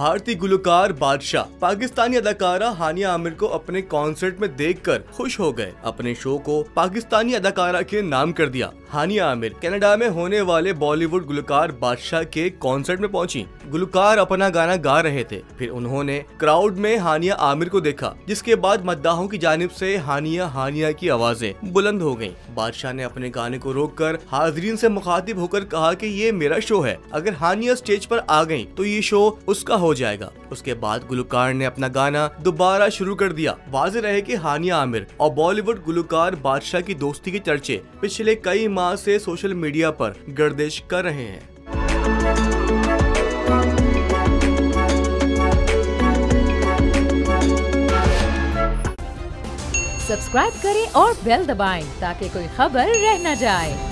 भारतीय गुलकार बादशाह पाकिस्तानी अदाकारा हानिया आमिर को अपने कॉन्सर्ट में देखकर खुश हो गए। अपने शो को पाकिस्तानी अदाकारा के नाम कर दिया। हानिया आमिर कनाडा में होने वाले बॉलीवुड गुलकार बादशाह के कॉन्सर्ट में पहुंची। गुलकार अपना गाना गा रहे थे, फिर उन्होंने क्राउड में हानिया आमिर को देखा, जिसके बाद मद्दाहों की जानिब से हानिया हानिया की आवाजें बुलंद हो गईं। बादशाह ने अपने गाने को रोककर हाजरीन से मुखातिब होकर कहा कि ये मेरा शो है, अगर हानिया स्टेज पर आ गई तो ये शो उसका हो जाएगा। उसके बाद गुलकार ने अपना गाना दोबारा शुरू कर दिया। वाज़ेह रहे कि हानिया आमिर और बॉलीवुड गुलकार बादशाह की दोस्ती के चर्चे पिछले कई माह से सोशल मीडिया पर गर्दिश कर रहे हैं। सब्सक्राइब करें और बेल दबाएं ताकि कोई खबर रह न जाए।